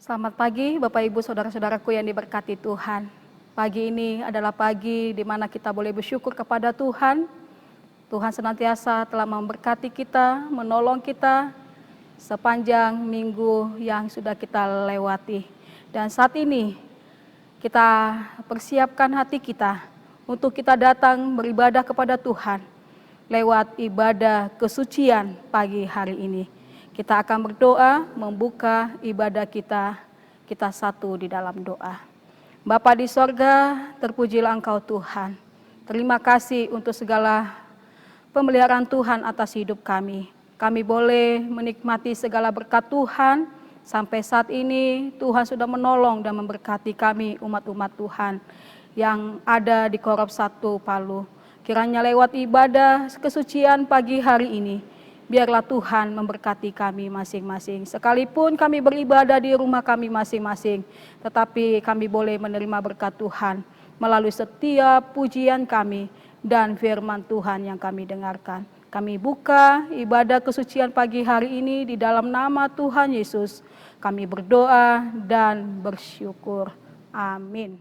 Selamat pagi Bapak Ibu Saudara-saudaraku yang diberkati Tuhan. Pagi ini adalah pagi di mana kita boleh bersyukur kepada Tuhan. Tuhan senantiasa telah memberkati kita, menolong kita sepanjang minggu yang sudah kita lewati. Dan saat ini kita persiapkan hati kita untuk kita datang beribadah kepada Tuhan lewat ibadah kesucian pagi hari ini. Kita akan berdoa, membuka ibadah kita satu di dalam doa. Bapa di sorga, terpujilah Engkau Tuhan. Terima kasih untuk segala pemeliharaan Tuhan atas hidup kami. Kami boleh menikmati segala berkat Tuhan. Sampai saat ini Tuhan sudah menolong dan memberkati kami umat-umat Tuhan yang ada di Korop 1 Palu. Kiranya lewat ibadah kesucian pagi hari ini, biarlah Tuhan memberkati kami masing-masing. Sekalipun kami beribadah di rumah kami masing-masing, tetapi kami boleh menerima berkat Tuhan melalui setiap pujian kami dan firman Tuhan yang kami dengarkan. Kami buka ibadah kesucian pagi hari ini di dalam nama Tuhan Yesus. Kami berdoa dan bersyukur. Amin.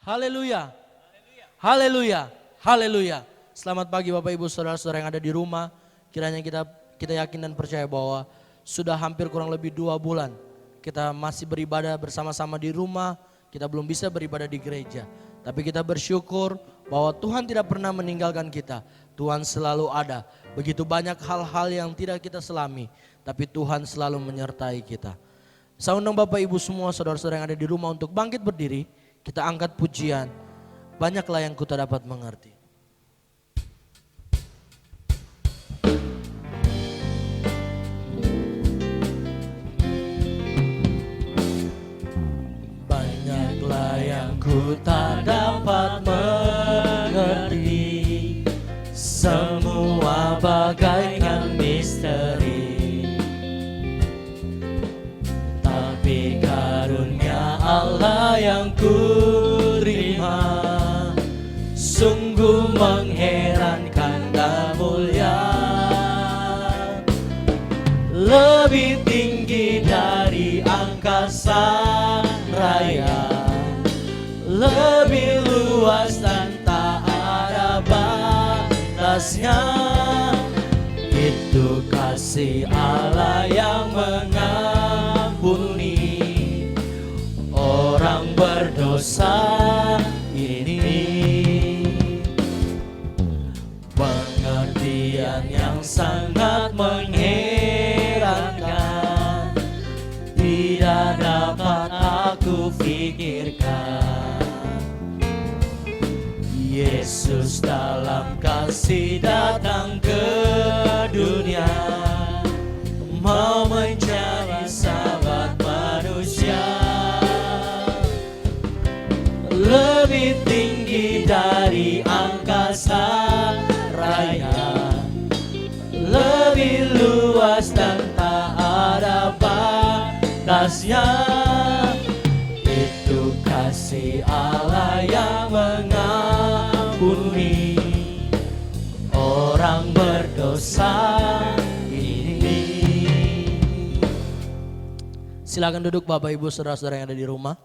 Haleluya. Haleluya. Haleluya. Selamat pagi Bapak Ibu Saudara-saudara yang ada di rumah. Kiranya kita yakin dan percaya bahwa sudah hampir kurang lebih 2 bulan kita masih beribadah bersama-sama di rumah. Kita belum bisa beribadah di gereja. Tapi kita bersyukur bahwa Tuhan tidak pernah meninggalkan kita. Tuhan selalu ada. Begitu banyak hal-hal yang tidak kita selami, tapi Tuhan selalu menyertai kita. Saya undang Bapak Ibu semua saudara-saudara yang ada di rumah untuk bangkit berdiri. Kita angkat pujian. Banyaklah yang ku tak dapat mengerti. Banyaklah yang ku tak dapat mengerti, semua bagaikan misteri. Tapi karunia Allah yang ku terima sungguh mengherankan dan mulia, lebih tinggi dari angkasa raya, lebih luas dan tak ada batasnya. Itu kasih Allah yang mengampuni orang berdosa ini. Pengertian yang sangat mengherankan, tidak dapat aku pikirkan. Yesus dalam kasih datang ke dunia, mau mencari sahabat manusia. Lebih tinggi dari angkasa raya, lebih luas dan tak ada batasnya. Itu kasih Allah yang mengampuni orang berdosa ini. Silakan duduk Bapak Ibu Saudara-saudara yang ada di rumah.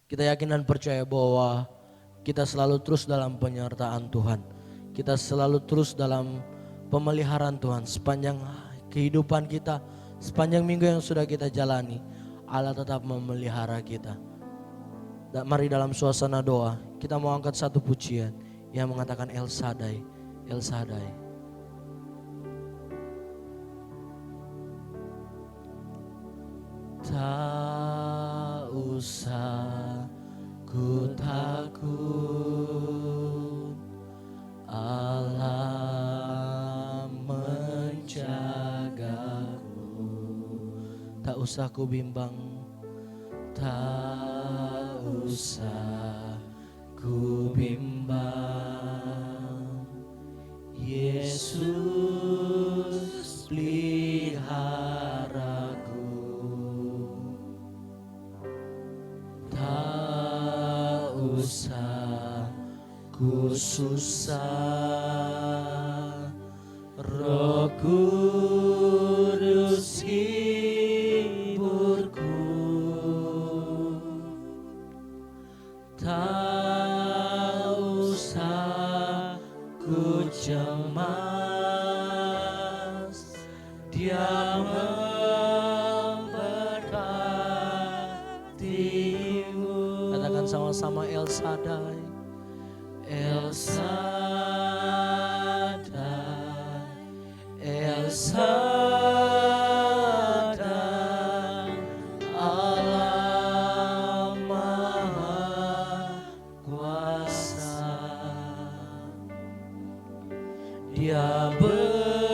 Kita yakin dan percaya bahwa kita selalu terus dalam penyertaan Tuhan. Kita selalu terus dalam pemeliharaan Tuhan sepanjang kehidupan kita, sepanjang minggu yang sudah kita jalani. Allah tetap memelihara kita. Dan mari dalam suasana doa kita mau angkat satu pujian yang mengatakan El Shaddai, El Shaddai. Tak usah ku takut, Allah menjagaku. Tak usah ku bimbang, tak usah ku bimbang. Yesus peliharaku. Tak usah ku susah, Roh Kudus hidup sama-sama El Shaddai. El Shaddai, El Shaddai, Allah Maha Kuasa. Dia besar,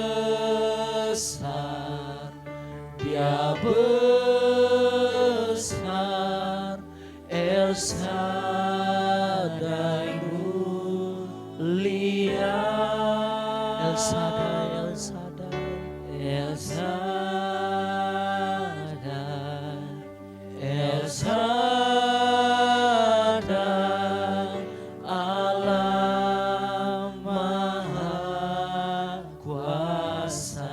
Dia besar, El Shaddai mulia. El Shaddai, El Shaddai, El Shaddai, El Shaddai, Allah Maha Kuasa.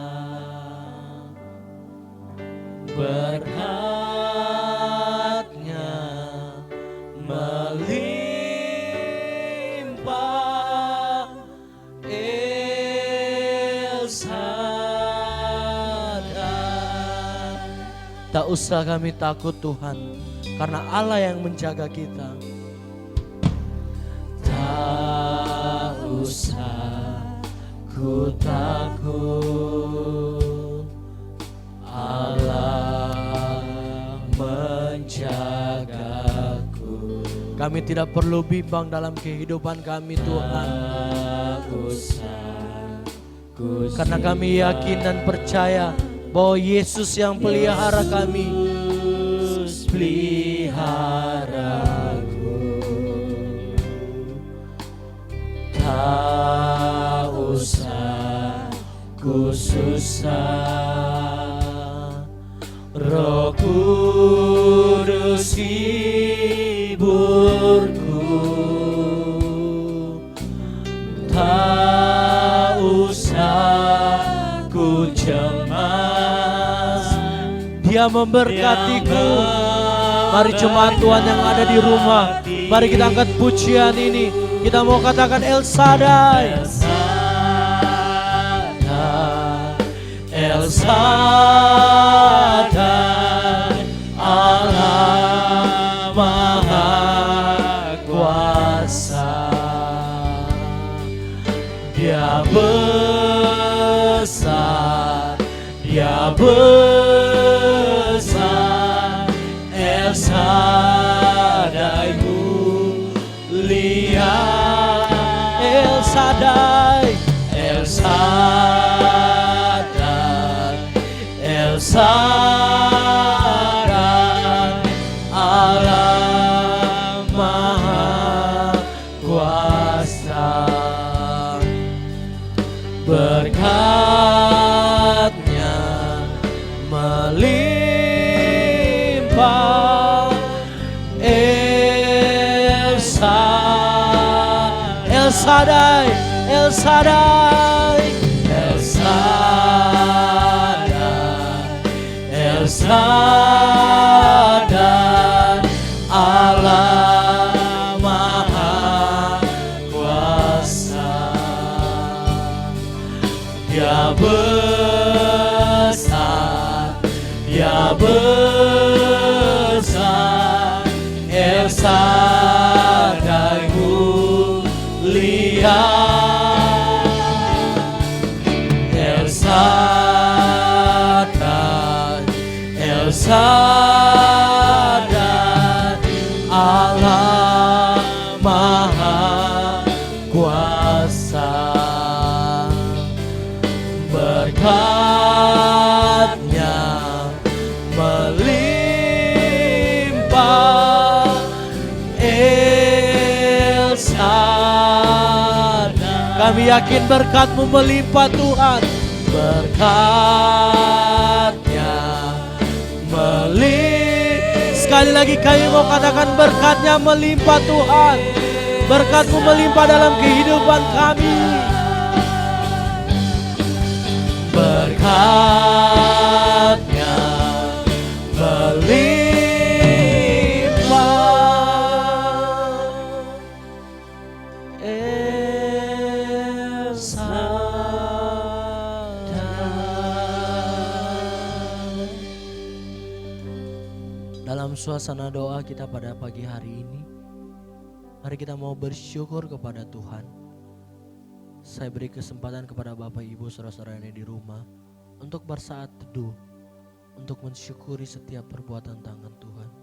Berkatnya melimpah, El Shaddai. Tak usah kami takut Tuhan, karena Allah yang menjaga kita. Tak usah ku takut, Allah menjagaku. Kami tidak perlu bimbang dalam kehidupan kami Tuhan. Karena kami yakin dan percaya bahwa Yesus yang pelihara kami. Peliharaku. Tak usah ku susah, Roh Kudus hiburku. Tak usah ku cemas, Dia memberkatiku. Mari jemaat Tuhan yang ada di rumah, mari kita angkat pujian ini. Kita mau katakan El Shaddai, El Shaddai, Allah Maha Kuasa. Dia besar, Dia besar, El Shaddai mulia. El Shaddai, El Shaddai, El Shaddai, Allah Maha Kuasa. Berkatnya melimpah, El Shaddai, El Shaddai, El Shaddai, El Shaddai, El Shaddai, Allah Maha Kuasa. Dia besar, Dia besar, El Shaddai mulia. El Shaddai, El Shaddai, Allah Maha Kuasa. Berkatnya melimpah, El Shaddai. Kami yakin berkat-Mu melimpah Tuhan. Berkatnya melimpah. Sekali lagi kami mau katakan berkat-Nya melimpah Tuhan. Berkat-Mu melimpah dalam kehidupan kami. Berkat-Nya melimpah, El Shaddai. Dalam suasana doa kita pada pagi hari ini, Mari kita mau bersyukur kepada Tuhan. Saya beri kesempatan kepada Bapak Ibu saudara-saudara yang ada di rumah untuk bersaat teduh, untuk mensyukuri setiap perbuatan tangan Tuhan.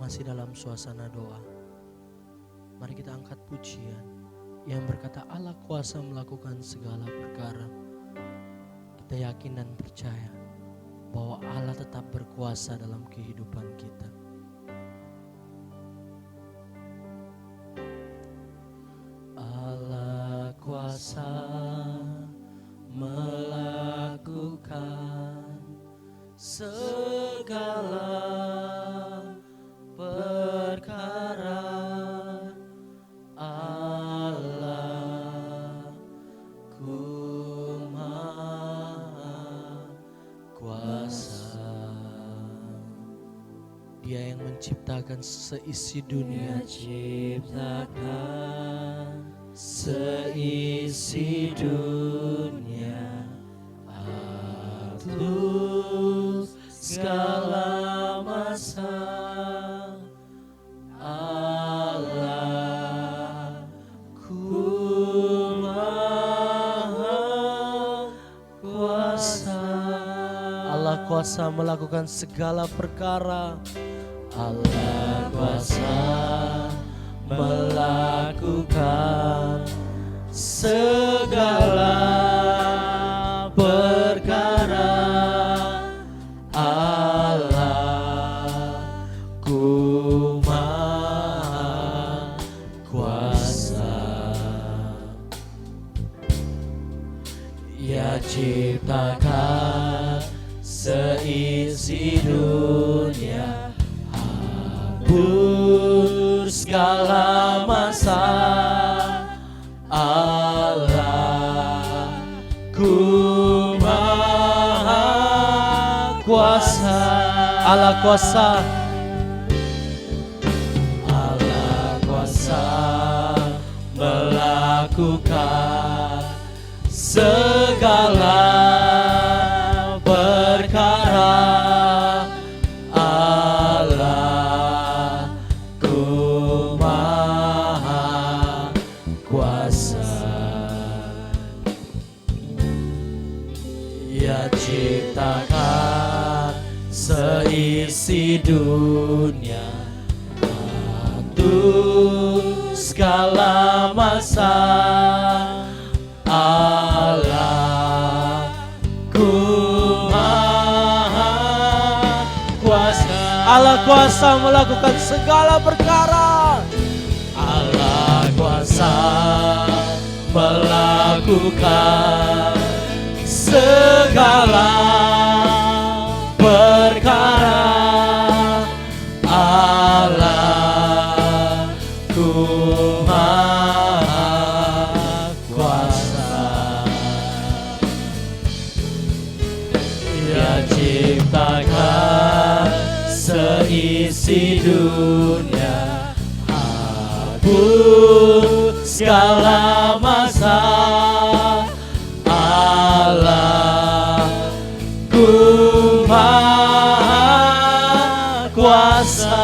Masih dalam suasana doa, mari kita angkat pujian yang berkata Allah kuasa melakukan segala perkara. Kita yakin dan percaya bahwa Allah tetap berkuasa dalam kehidupan kita. Allah kuasa melakukan segala perkara. Allah ku maha kuasa. Dia yang menciptakan seisi dunia, ciptakan seisi dunia, atur segala masa. Allah ku maha kuasa. Allah kuasa melakukan segala perkara. Allah kuasa melakukan segala perkara. Allah ku maha kuasa. Ia ciptakan seisi dunia, atur segala masa. Allah ku maha kuasa. Allah kuasa. Allah kuasa melakukan segala perkara. Allah ku maha kuasa. Ia ciptakan seisi dunia, atur segala masa. Allah ku maha kuasa. Allah kuasa melakukan segala perkara. Allah kuasa melakukan segala perkara. Allah ku maha kuasa. Ia ciptakan seisi dunia, atur segala masa. Allah ku maha kuasa.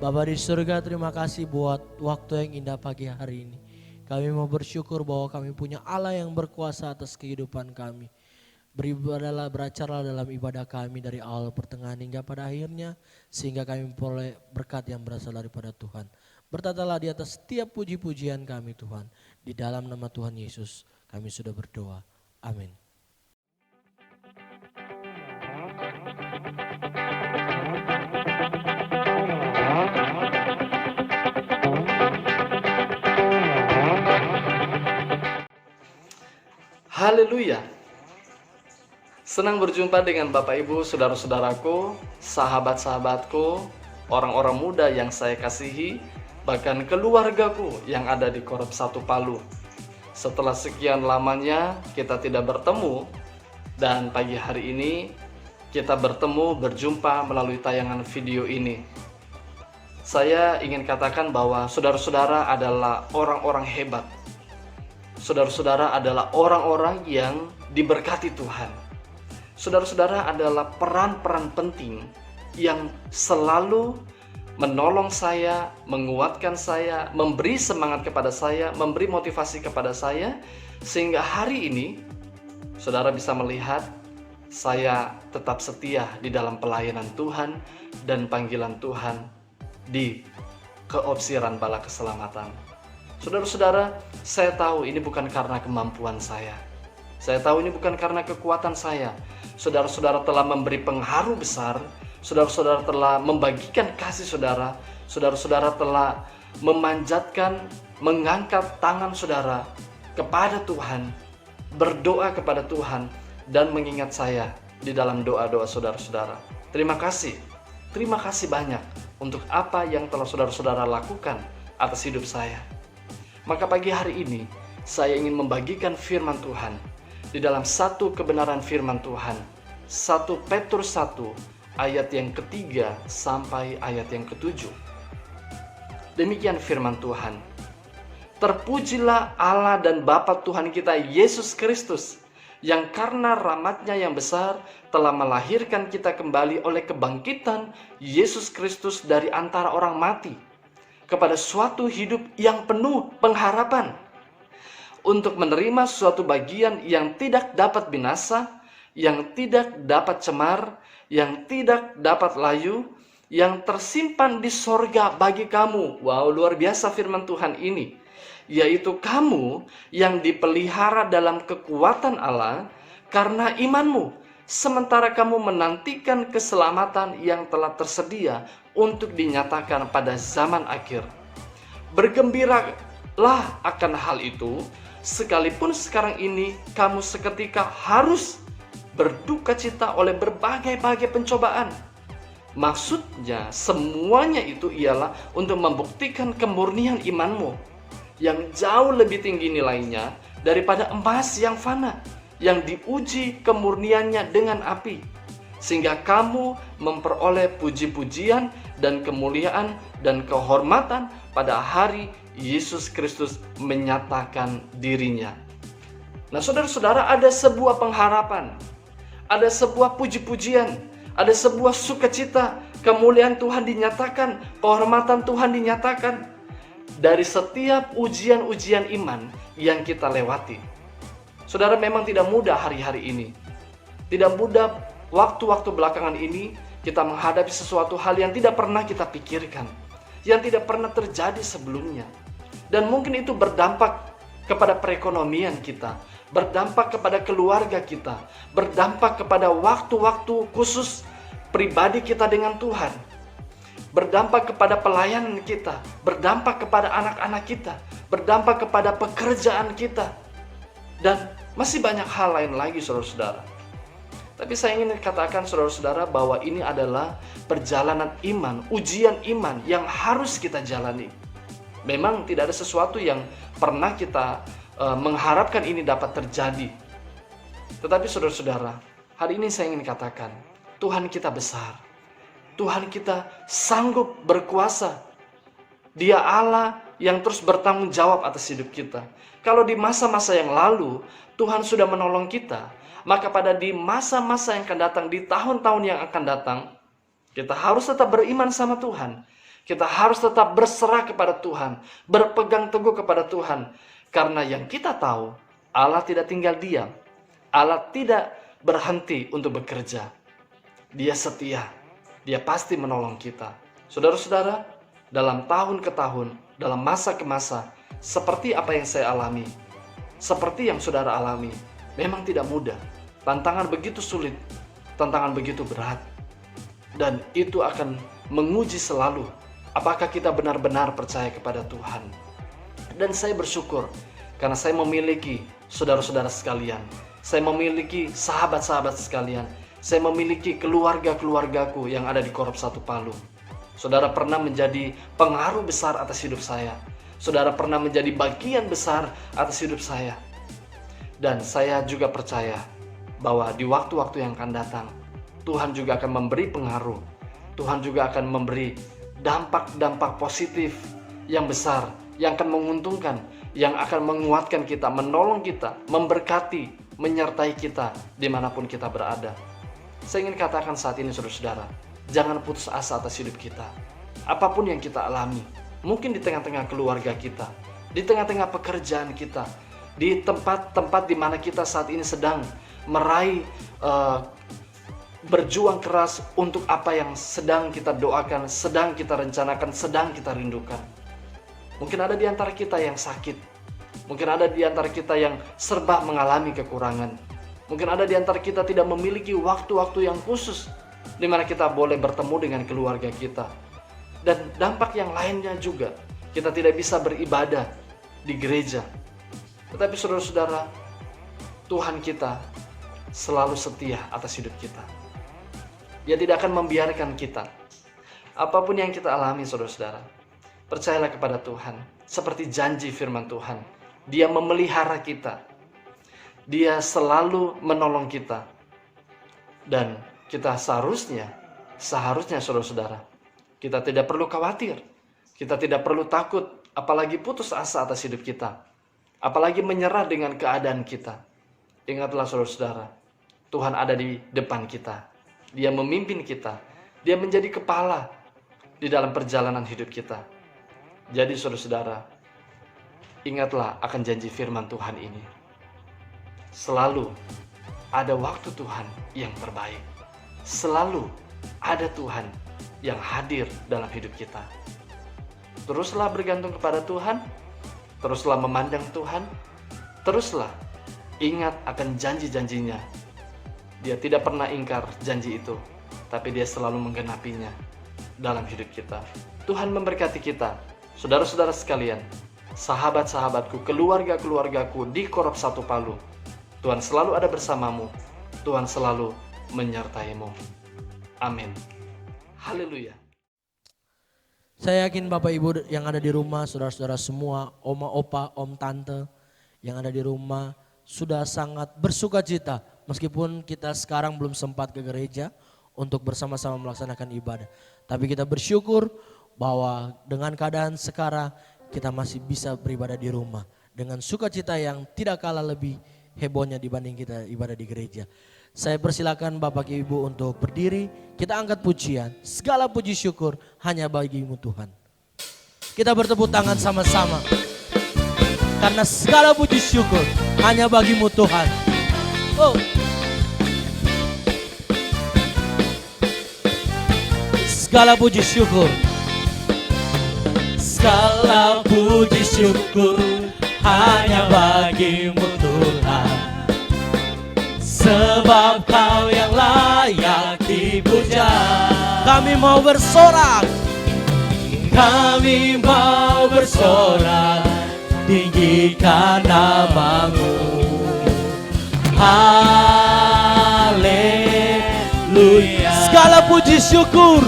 Bapa di surga, terima kasih buat waktu yang indah pagi hari ini. Kami mau bersyukur bahwa kami punya Allah yang berkuasa atas kehidupan kami. Beribadahlah, beracarlah dalam ibadah kami dari awal pertengahan hingga pada akhirnya, sehingga kami memperoleh berkat yang berasal daripada Tuhan. Bertatalah di atas setiap puji-pujian kami Tuhan. Di dalam nama Tuhan Yesus kami sudah berdoa. Amin. Haleluya. Senang berjumpa dengan Bapak Ibu, saudara-saudaraku, sahabat-sahabatku, orang-orang muda yang saya kasihi, bahkan keluargaku yang ada di Korab 1 Palu. Setelah sekian lamanya kita tidak bertemu, dan pagi hari ini kita bertemu, berjumpa melalui tayangan video ini. Saya ingin katakan bahwa saudara-saudara adalah orang-orang hebat. Saudara-saudara adalah orang-orang yang diberkati Tuhan. Saudara-saudara adalah peran-peran penting yang selalu menolong saya, menguatkan saya, memberi semangat kepada saya, memberi motivasi kepada saya, sehingga hari ini saudara bisa melihat saya tetap setia di dalam pelayanan Tuhan dan panggilan Tuhan di Keopsiran Bala Keselamatan. Saudara-saudara, saya tahu ini bukan karena kemampuan saya. Saya tahu ini bukan karena kekuatan saya. Saudara-saudara telah memberi pengaruh besar. Saudara-saudara telah membagikan kasih saudara. Saudara-saudara telah memanjatkan, mengangkat tangan saudara kepada Tuhan, berdoa kepada Tuhan, dan mengingat saya di dalam doa-doa saudara-saudara. Terima kasih banyak untuk apa yang telah saudara-saudara lakukan atas hidup saya. Maka pagi hari ini saya ingin membagikan firman Tuhan di dalam satu kebenaran firman Tuhan, 1 Petrus 1 ayat yang ketiga sampai ayat yang ketujuh. Demikian firman Tuhan. Terpujilah Allah dan Bapa Tuhan kita Yesus Kristus, yang karena rahmat-Nya yang besar telah melahirkan kita kembali oleh kebangkitan Yesus Kristus dari antara orang mati, kepada suatu hidup yang penuh pengharapan, untuk menerima suatu bagian yang tidak dapat binasa, yang tidak dapat cemar, yang tidak dapat layu, yang tersimpan di sorga bagi kamu. Wow, luar biasa firman Tuhan ini. Yaitu kamu yang dipelihara dalam kekuatan Allah karena imanmu, sementara kamu menantikan keselamatan yang telah tersedia untuk dinyatakan pada zaman akhir. Bergembiralah akan hal itu, sekalipun sekarang ini kamu seketika harus berduka cita oleh berbagai-bagai pencobaan. Maksudnya semuanya itu ialah untuk membuktikan kemurnian imanmu, yang jauh lebih tinggi nilainya daripada emas yang fana, yang diuji kemurniannya dengan api, sehingga kamu memperoleh puji-pujian dan kemuliaan dan kehormatan pada hari Yesus Kristus menyatakan dirinya. Nah, saudara-saudara, ada sebuah pengharapan, ada sebuah puji-pujian, ada sebuah sukacita, kemuliaan Tuhan dinyatakan, kehormatan Tuhan dinyatakan dari setiap ujian-ujian iman yang kita lewati. Saudara, memang tidak mudah hari-hari ini. Tidak mudah waktu-waktu belakangan ini kita menghadapi sesuatu hal yang tidak pernah kita pikirkan, yang tidak pernah terjadi sebelumnya. Dan mungkin itu berdampak kepada perekonomian kita, berdampak kepada keluarga kita, berdampak kepada waktu-waktu khusus pribadi kita dengan Tuhan, berdampak kepada pelayanan kita, berdampak kepada anak-anak kita, berdampak kepada pekerjaan kita, dan masih banyak hal lain lagi, saudara-saudara. Tapi saya ingin katakan, saudara-saudara, bahwa ini adalah perjalanan iman, ujian iman yang harus kita jalani. Memang tidak ada sesuatu yang pernah kita mengharapkan ini dapat terjadi. Tetapi saudara-saudara, hari ini saya ingin katakan, Tuhan kita besar. Tuhan kita sanggup berkuasa. Dia Allah yang terus bertanggung jawab atas hidup kita. Kalau di masa-masa yang lalu Tuhan sudah menolong kita, maka pada di masa-masa yang akan datang, di tahun-tahun yang akan datang, kita harus tetap beriman sama Tuhan. Kita harus tetap berserah kepada Tuhan, berpegang teguh kepada Tuhan. Karena yang kita tahu, Allah tidak tinggal diam. Allah tidak berhenti untuk bekerja. Dia setia. Dia pasti menolong kita. Saudara-saudara, dalam tahun ke tahun, dalam masa ke masa, seperti apa yang saya alami, seperti yang saudara alami, memang tidak mudah. Tantangan begitu sulit, tantangan begitu berat. Dan itu akan menguji selalu apakah kita benar-benar percaya kepada Tuhan. Dan saya bersyukur karena saya memiliki saudara-saudara sekalian. Saya memiliki sahabat-sahabat sekalian. Saya memiliki keluarga-keluargaku yang ada di Korop 1 Palu. Saudara pernah menjadi pengaruh besar atas hidup saya. Saudara pernah menjadi bagian besar atas hidup saya. Dan saya juga percaya bahwa di waktu-waktu yang akan datang, Tuhan juga akan memberi pengaruh. Tuhan juga akan memberi dampak-dampak positif yang besar, yang akan menguntungkan, yang akan menguatkan kita, menolong kita, memberkati, menyertai kita dimanapun kita berada. Saya ingin katakan saat ini saudara-saudara, jangan putus asa atas hidup kita. Apapun yang kita alami, mungkin di tengah-tengah keluarga kita, di tengah-tengah pekerjaan kita, di tempat-tempat di mana kita saat ini sedang meraih, berjuang keras untuk apa yang sedang kita doakan, sedang kita rencanakan, sedang kita rindukan. Mungkin ada di antara kita yang sakit, mungkin ada di antara kita yang serba mengalami kekurangan. Mungkin ada di antara kita tidak memiliki waktu-waktu yang khusus di mana kita boleh bertemu dengan keluarga kita. Dan dampak yang lainnya juga, kita tidak bisa beribadah di gereja. Tetapi saudara-saudara, Tuhan kita selalu setia atas hidup kita. Dia tidak akan membiarkan kita. Apapun yang kita alami saudara-saudara, percayalah kepada Tuhan. Seperti janji firman Tuhan, Dia memelihara kita. Dia selalu menolong kita. Dan kita seharusnya saudara-saudara, kita tidak perlu khawatir. Kita tidak perlu takut, apalagi putus asa atas hidup kita. Apalagi menyerah dengan keadaan kita. Ingatlah saudara-saudara, Tuhan ada di depan kita. Dia memimpin kita. Dia menjadi kepala di dalam perjalanan hidup kita. Jadi saudara-saudara, ingatlah akan janji firman Tuhan ini. Selalu ada waktu Tuhan yang terbaik. Selalu ada Tuhan yang hadir dalam hidup kita. Teruslah bergantung kepada Tuhan. Teruslah memandang Tuhan. Teruslah ingat akan janji-janjinya. Dia tidak pernah ingkar janji itu, tapi Dia selalu menggenapinya dalam hidup kita. Tuhan memberkati kita, saudara-saudara sekalian, sahabat-sahabatku, keluarga-keluargaku di Korop 1 Palu. Tuhan selalu ada bersamamu. Tuhan selalu menyertaimu. Amin. Haleluya. Saya yakin Bapak Ibu yang ada di rumah, saudara-saudara semua, oma, opa, om, tante yang ada di rumah sudah sangat bersuka cita. Meskipun kita sekarang belum sempat ke gereja untuk bersama-sama melaksanakan ibadah. Tapi kita bersyukur bahwa dengan keadaan sekarang kita masih bisa beribadah di rumah. Dengan sukacita yang tidak kalah lebih hebohnya dibanding kita ibadah di gereja. Saya persilakan Bapak Ibu untuk berdiri. Kita angkat pujian. Segala puji syukur hanya bagi-Mu Tuhan. Kita bertepuk tangan sama-sama. Karena segala puji syukur hanya bagi-Mu Tuhan. Oh. Segala puji syukur. Segala puji syukur hanya bagi-Mu Tuhan. Sebab Kau yang layak dipuja. Kami mau bersorak. Kami mau bersorak, tinggikan nama-Mu. Haleluya. Segala puji syukur.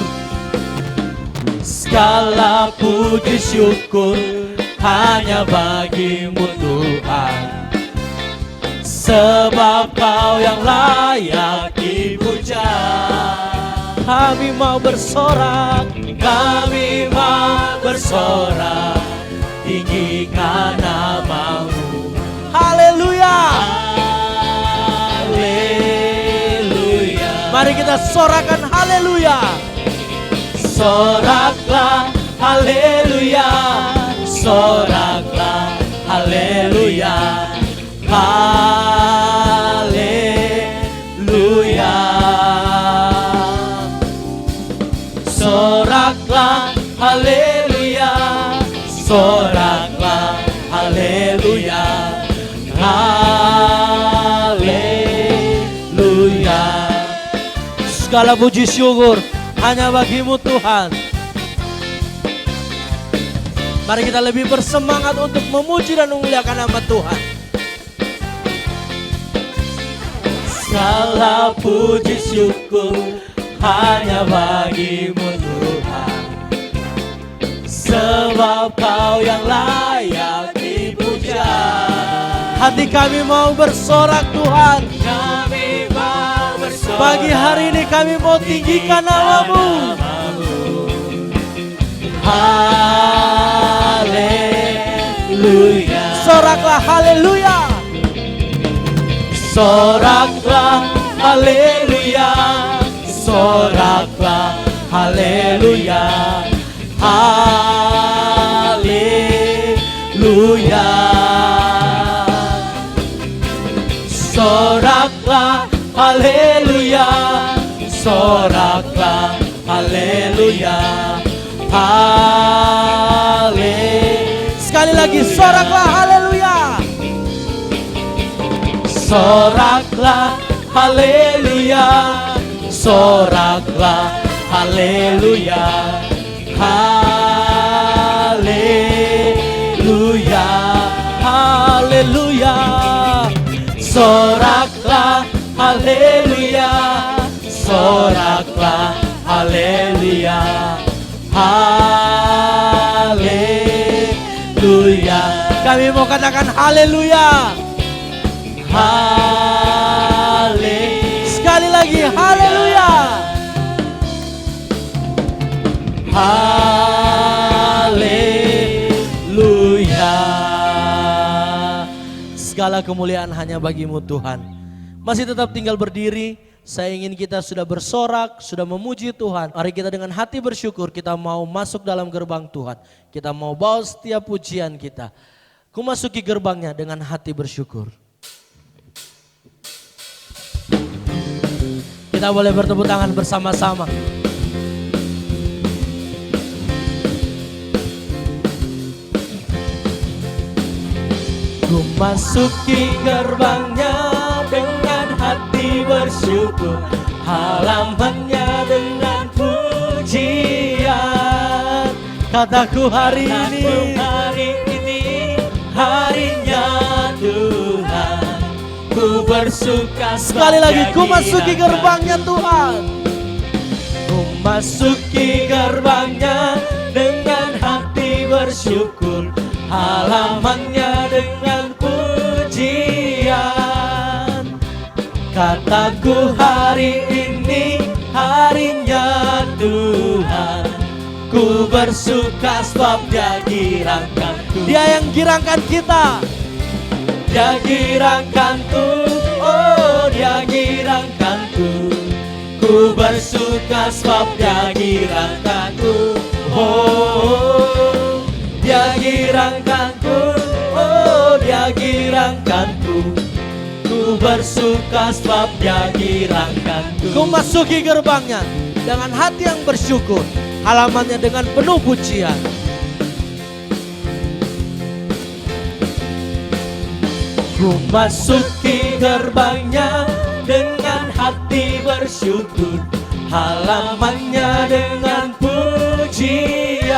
Segala puji syukur hanya bagi-Mu Tuhan. Sebab Kau yang layak dipuja. Kami mau bersorak. Kami mau bersorak, tinggikan nama-Mu. Haleluya. Haleluya. Mari kita sorakan haleluya. Soraklah haleluya. Soraklah haleluya. Haleluya. Soraklah haleluya. Soraklah haleluya. Haleluya. Segala puji syukur hanya bagi-Mu Tuhan. Mari kita lebih bersemangat untuk memuji dan memuliakan nama Tuhan. Segala puji syukur hanya bagimu Tuhan, sebab Kau yang layak dipuja. Hati kami mau bersorak Tuhan, kami mau bersorak. Pagi hari ini kami mau tinggikan nama-Mu. Haleluya. Soraklah haleluya. Soraklah haleluya. Soraklah haleluya. Haleluya. Soraklah haleluya. Soraklah haleluya. Sekali lagi, soraklah haleluya. Soraklah haleluya. Soraklah haleluya. Haleluya. Haleluya. Soraklah haleluya. Soraklah haleluya. Haleluya. Kami mau katakan haleluya. Sekali lagi haleluya. Haleluya. Segala kemuliaan hanya bagi-Mu Tuhan. Masih tetap tinggal berdiri. Saya ingin kita sudah bersorak, sudah memuji Tuhan. Mari kita dengan hati bersyukur, kita mau masuk dalam gerbang Tuhan. Kita mau bawa setiap pujian kita. Ku masuki gerbangnya dengan hati bersyukur. Kita boleh bertepuk tangan bersama-sama. Ku masuki gerbangnya dengan hati bersyukur, halamannya dengan pujian. Kataku hari ini harinya Tuhan, ku bersuka. Sekali lagi, ku masuki gerbangnya Tuhan. Ku masuki gerbangnya dengan hati bersyukur, halamannya dengan pujian. Kataku hari ini harinya Tuhan, ku bersuka sebab Dia girangkanku. Dia yang girangkan kita. Dia girangkanku, oh Dia girangkanku. Ku bersuka sebab Dia girangkanku. Oh, Dia girangkanku, oh Dia girangkanku. Ku bersuka sebab Dia girangkanku. Ku masuki gerbangnya dengan hati yang bersyukur, halamannya dengan penuh pujian. Ku masuki gerbangnya dengan hati bersyukur, halamannya dengan pujian.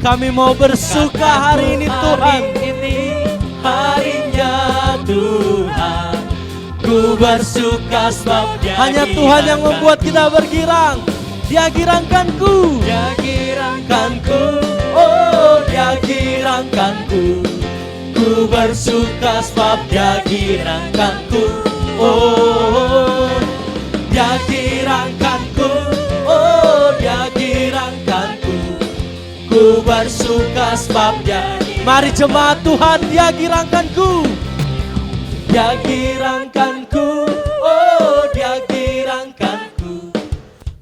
Kami mau bersuka hari ini Tuhan. Harinya Tuhan, ku bersuka sebab Dia hanya Tuhan yang membuat kita bergirang. Dia girangkanku. Dia girangkanku, oh Dia girangkanku. Ku bersuka sebab Dia girangkanku. Oh, Dia girangkanku, oh Dia girangkanku. Ku bersuka sebab Dia. Mari jemaat Tuhan, Dia girangkanku. Dia girangkanku, oh Dia girangkanku.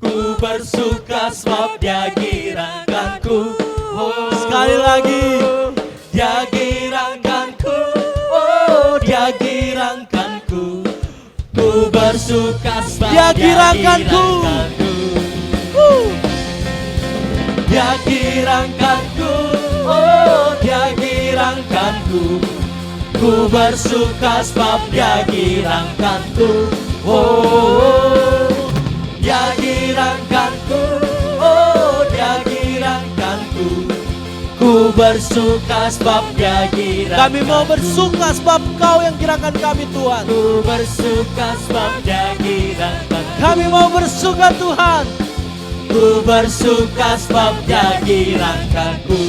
Ku bersuka sebab Dia girangkanku. Oh, sekali lagi. Dia girangkanku, oh Dia girangkanku. Ku bersuka sebab Dia girangkanku. Dia girangkanku, oh Dia girangkanku. Ku bersuka sebab Dia girangkanku. Oh, Dia girangkanku, oh Dia girangkanku. Ku bersuka sebab Dia gerakan. Kami mau bersuka sebab Kau yang gerakan kami Tuhan. Ku bersuka sebab Dia gerakan. Kami mau bersuka Tuhan. Ku bersuka sebab Dia gerakanku.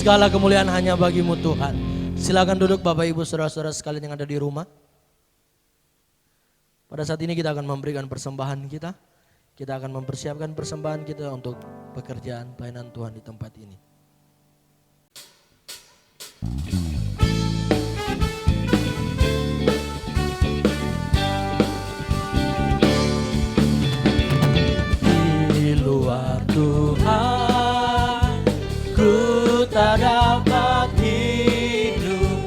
Segala kemuliaan hanya bagi-Mu Tuhan. Silakan duduk Bapak Ibu Saudara-saudara sekalian yang ada di rumah. Pada saat ini kita akan memberikan persembahan kita. Kita akan mempersiapkan persembahan kita untuk pekerjaan pelayanan Tuhan di tempat ini. Di luar Tuhan, ku tak dapat hidup.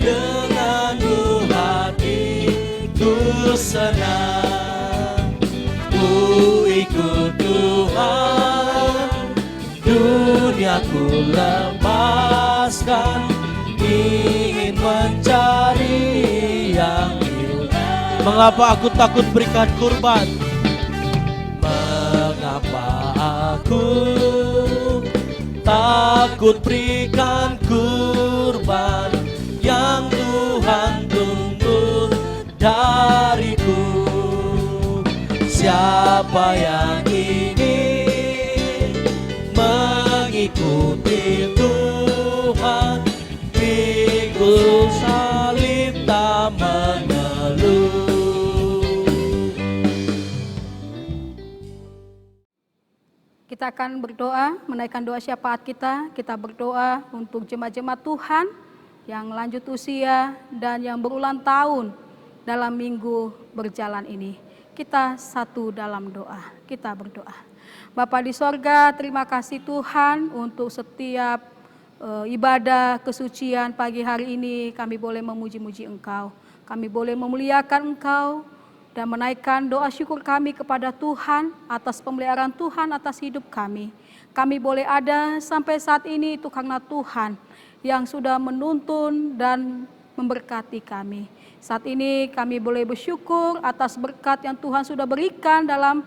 Denganmu hatiku senang. Ku ikut Tuhan, duniaku lepaskan, ingin mencari yang hidup. Mengapa aku takut berikan kurban? Mengapa aku takut berikan kurban yang Tuhan tunggu dariku? Siapa yang ingin mengikuti Tuhan, pikul salib tak mengeluh. Kita akan berdoa, menaikkan doa syafaat kita. Kita berdoa untuk jemaat-jemaat Tuhan yang lanjut usia dan yang berulang tahun dalam minggu berjalan ini. Kita satu dalam doa, kita berdoa. Bapa di sorga, terima kasih Tuhan untuk setiap ibadah kesucian pagi hari ini. Kami boleh memuji-muji Engkau, kami boleh memuliakan Engkau, dan menaikkan doa syukur kami kepada Tuhan atas pemeliharaan Tuhan atas hidup kami. Kami boleh ada sampai saat ini itu karena Tuhan yang sudah menuntun dan memberkati kami. Saat ini kami boleh bersyukur atas berkat yang Tuhan sudah berikan dalam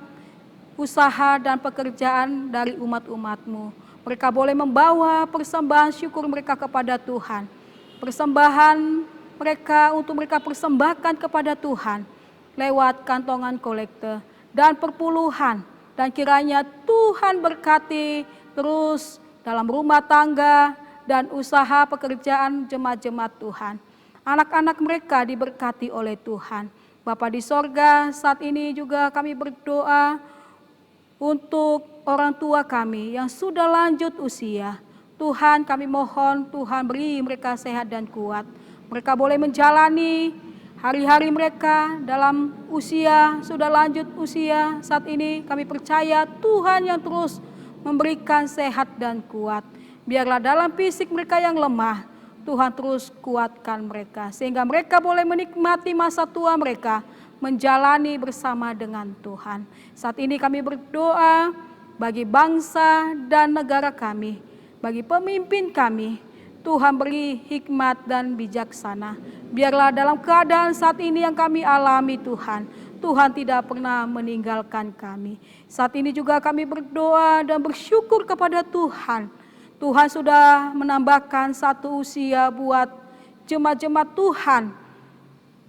usaha dan pekerjaan dari umat-umat-Mu. Mereka boleh membawa persembahan syukur mereka kepada Tuhan. Persembahan mereka untuk mereka persembahkan kepada Tuhan lewat kantongan kolekte dan perpuluhan. Dan kiranya Tuhan berkati terus dalam rumah tangga dan usaha pekerjaan jemaat-jemaat Tuhan. Anak-anak mereka diberkati oleh Tuhan. Bapa di sorga, saat ini juga kami berdoa untuk orang tua kami yang sudah lanjut usia. Tuhan, kami mohon Tuhan beri mereka sehat dan kuat. Mereka boleh menjalani hari-hari mereka dalam usia, sudah lanjut usia. Saat ini kami percaya Tuhan yang terus memberikan sehat dan kuat. Biarlah dalam fisik mereka yang lemah, Tuhan terus kuatkan mereka. Sehingga mereka boleh menikmati masa tua mereka, menjalani bersama dengan Tuhan. Saat ini kami berdoa bagi bangsa dan negara kami, bagi pemimpin kami. Tuhan beri hikmat dan bijaksana. Biarlah dalam keadaan saat ini yang kami alami Tuhan, Tuhan tidak pernah meninggalkan kami. Saat ini juga kami berdoa dan bersyukur kepada Tuhan. Tuhan sudah menambahkan satu usia buat jemaat-jemaat Tuhan.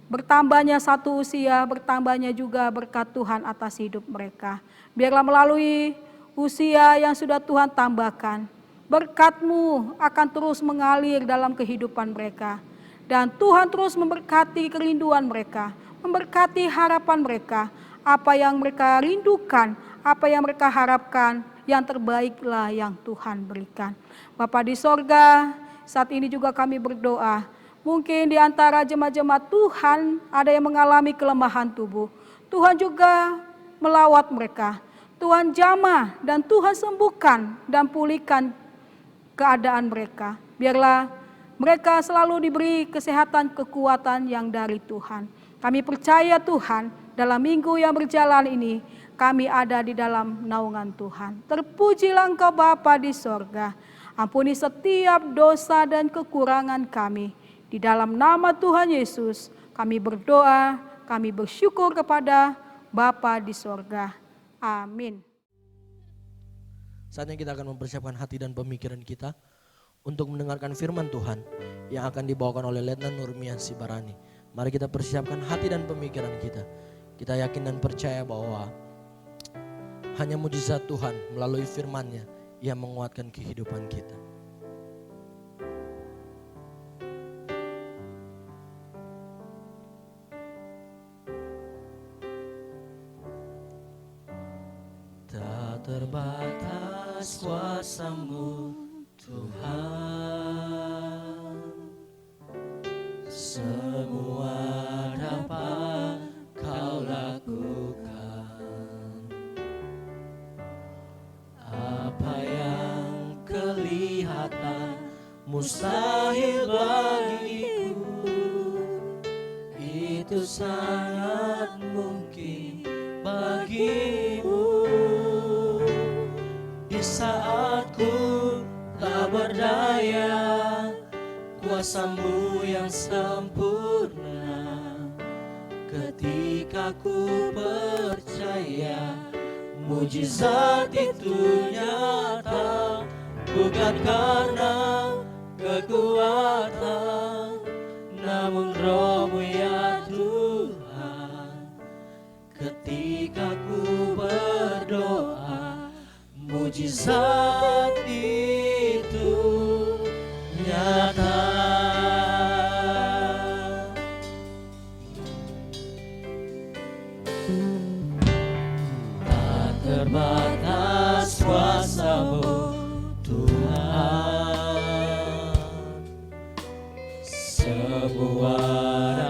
Bertambahnya satu usia, bertambahnya juga berkat Tuhan atas hidup mereka. Biarlah melalui usia yang sudah Tuhan tambahkan, berkat-Mu akan terus mengalir dalam kehidupan mereka. Dan Tuhan terus memberkati kerinduan mereka, memberkati harapan mereka. Apa yang mereka rindukan, apa yang mereka harapkan, yang terbaiklah yang Tuhan berikan. Bapa di sorga, saat ini juga kami berdoa. Mungkin di antara jemaat-jemaat Tuhan ada yang mengalami kelemahan tubuh. Tuhan juga melawat mereka. Tuhan jamah dan Tuhan sembuhkan dan pulihkan keadaan mereka. Biarlah mereka selalu diberi kesehatan, kekuatan yang dari Tuhan. Kami percaya Tuhan, dalam minggu yang berjalan ini, kami ada di dalam naungan Tuhan. Terpujilah Engkau Bapa di sorga. Ampuni setiap dosa dan kekurangan kami. Di dalam nama Tuhan Yesus kami berdoa, kami bersyukur kepada Bapa di sorga. Amin. Saatnya kita akan mempersiapkan hati dan pemikiran kita untuk mendengarkan firman Tuhan yang akan dibawakan oleh Letnan Nurmian Sibarani. Mari kita persiapkan hati dan pemikiran kita. Kita yakin dan percaya bahwa hanya mujizat Tuhan melalui firman-Nya yang menguatkan kehidupan kita. Tak terbatas kuasa-Mu Tuhan, semua dapat Kau lakukan. Apa yang kelihatan mustahil bagiku, itu sangat mungkin bagimu. Di saat ku tak berdaya, kuasa-Mu yang sempurna. Ketika ku percaya, mujizat itu nyata. Bukan karena kekuatan, namun Roh-Mu ya Tuhan. Ketika ku berdoa, mujizat itu nyata. Tak terbatas kuasa-Mu Tuhan, semua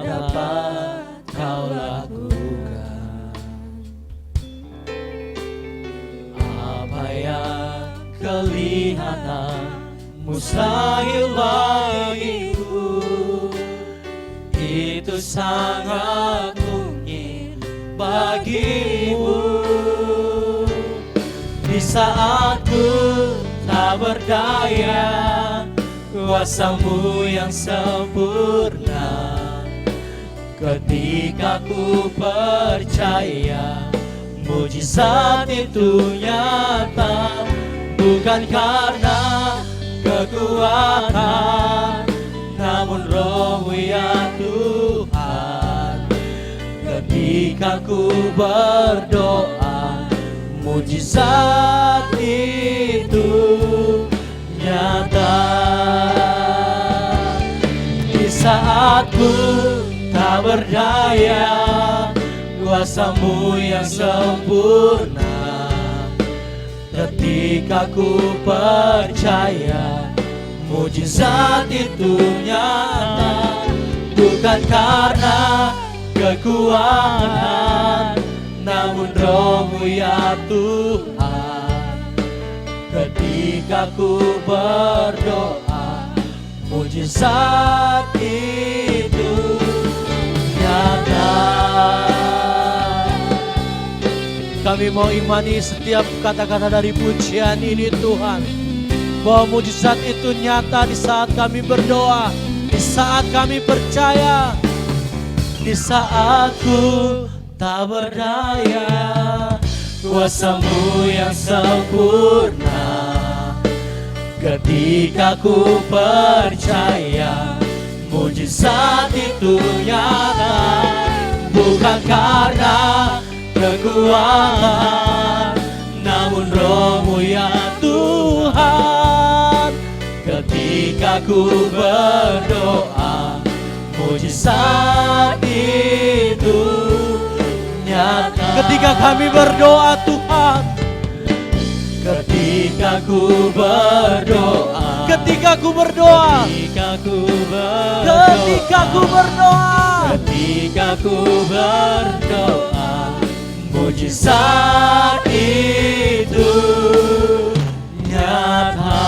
dapat Kau lakukan. Apa yang kelihatan mustahil bagiku, itu sangat mungkin bagimu. Di saat ku tak berdaya, kuasa-Mu yang sempurna. Ketika ku percaya, mujizat itu nyata. Bukan karena kekuatan, namun Roh-Mu ya Tuhan. Ketika ku berdoa, mujizat itu nyata. Di saat ku tak berdaya, kuasa-Mu yang sempurna. Ketika ku percaya, mujizat itu nyata. Bukan karena kekuatan, namun Roh-Mu ya Tuhan. Ketika ku berdoa, mujizat itu nyata. Kami mau imani setiap kata-kata dari pujian ini Tuhan, bahwa mujizat itu nyata di saat kami berdoa, di saat kami percaya. Di saat ku tak berdaya, kuasa-Mu yang sempurna. Ketika ku percaya, mujizat itu nyata. Bukan karena kekuatan, namun Roh-Mu ya Tuhan. Ketika ku berdoa, mujizat itu nyata. Ketika kami berdoa Tuhan, ketika ku berdoa, ketika ku berdoa, ketika ku berdoa, ketika ku berdoa, ketika ku berdoa, mujizat itu nyata.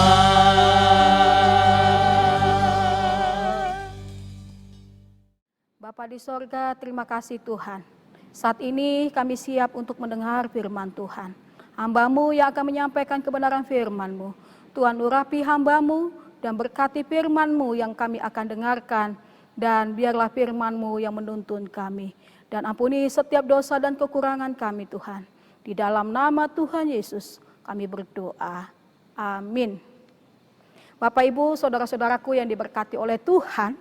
Bapa di sorga, terima kasih Tuhan. Saat ini kami siap untuk mendengar firman Tuhan. Hamba-Mu yang akan menyampaikan kebenaran firman-Mu. Tuhan urapi hamba-Mu, dan berkati firman-Mu yang kami akan dengarkan, dan biarlah firman-Mu yang menuntun kami. Dan ampuni setiap dosa dan kekurangan kami Tuhan. Di dalam nama Tuhan Yesus kami berdoa. Amin. Bapak Ibu, saudara-saudaraku yang diberkati oleh Tuhan,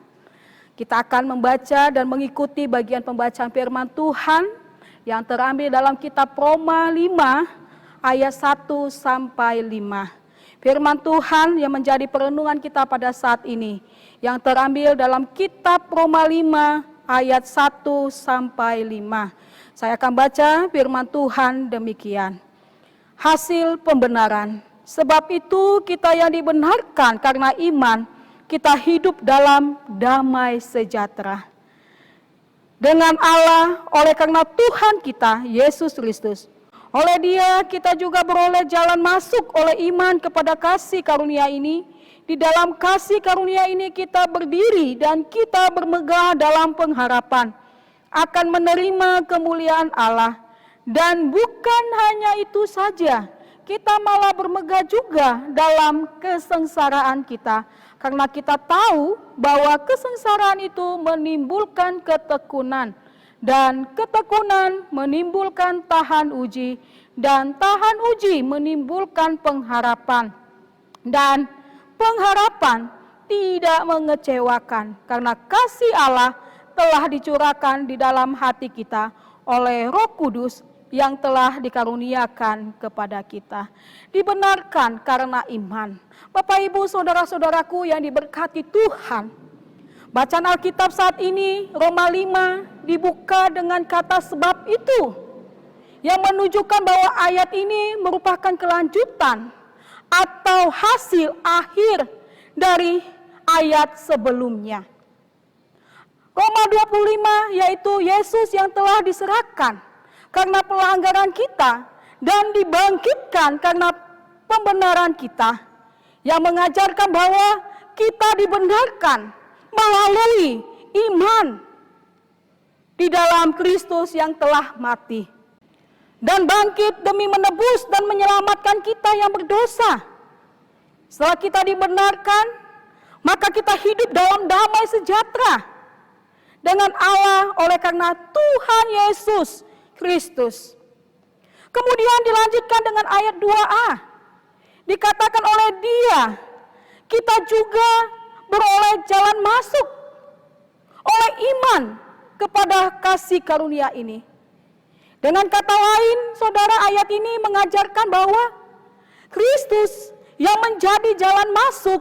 kita akan membaca dan mengikuti bagian pembacaan firman Tuhan yang terambil dalam kitab Roma 5 ayat 1 sampai 5. Firman Tuhan yang menjadi perenungan kita pada saat ini, yang terambil dalam kitab Roma 5 ayat 1 sampai 5. Saya akan baca firman Tuhan demikian. Hasil pembenaran. Sebab itu kita yang dibenarkan karena iman, kita hidup dalam damai sejahtera dengan Allah oleh karena Tuhan kita, Yesus Kristus. Oleh Dia kita juga beroleh jalan masuk oleh iman kepada kasih karunia ini. Di dalam kasih karunia ini kita berdiri dan kita bermegah dalam pengharapan akan menerima kemuliaan Allah. Dan bukan hanya itu saja, kita malah bermegah juga dalam kesengsaraan kita. Karena kita tahu bahwa kesengsaraan itu menimbulkan ketekunan. Dan ketekunan menimbulkan tahan uji, dan tahan uji menimbulkan pengharapan. Dan pengharapan tidak mengecewakan, karena kasih Allah telah dicurahkan di dalam hati kita oleh Roh Kudus yang telah dikaruniakan kepada kita. Dibenarkan karena iman. Bapak Ibu saudara-saudaraku yang diberkati Tuhan, bacaan Alkitab saat ini Roma 5 dibuka dengan kata sebab itu, yang menunjukkan bahwa ayat ini merupakan kelanjutan atau hasil akhir dari ayat sebelumnya. Roma 25 yaitu Yesus yang telah diserahkan karena pelanggaran kita dan dibangkitkan karena pembenaran kita, yang mengajarkan bahwa kita dibenarkan melalui iman di dalam Kristus yang telah mati dan bangkit demi menebus dan menyelamatkan kita yang berdosa. Setelah kita dibenarkan, maka kita hidup dalam damai sejahtera dengan Allah oleh karena Tuhan Yesus Kristus. Kemudian dilanjutkan dengan ayat 2a. Dikatakan oleh Dia, kita juga beroleh jalan masuk oleh iman kepada kasih karunia ini. Dengan kata lain, saudara, ayat ini mengajarkan bahwa Kristus yang menjadi jalan masuk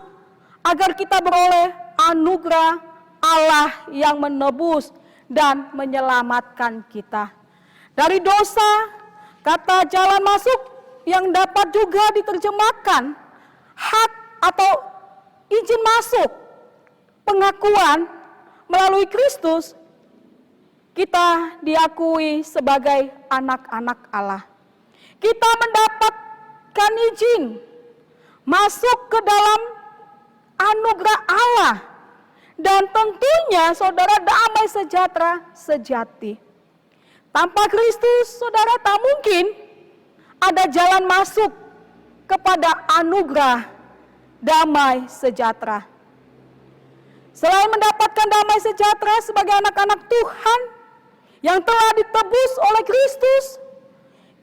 agar kita beroleh anugerah Allah yang menebus dan menyelamatkan kita dari dosa. Kata jalan masuk yang dapat juga diterjemahkan hak atau izin masuk, pengakuan melalui Kristus. Kita diakui sebagai anak-anak Allah. Kita mendapatkan izin masuk ke dalam anugerah Allah. Dan tentunya saudara, damai sejahtera sejati. Tanpa Kristus, saudara, tak mungkin ada jalan masuk kepada anugerah damai sejahtera. Selain mendapatkan damai sejahtera sebagai anak-anak Tuhan yang telah ditebus oleh Kristus,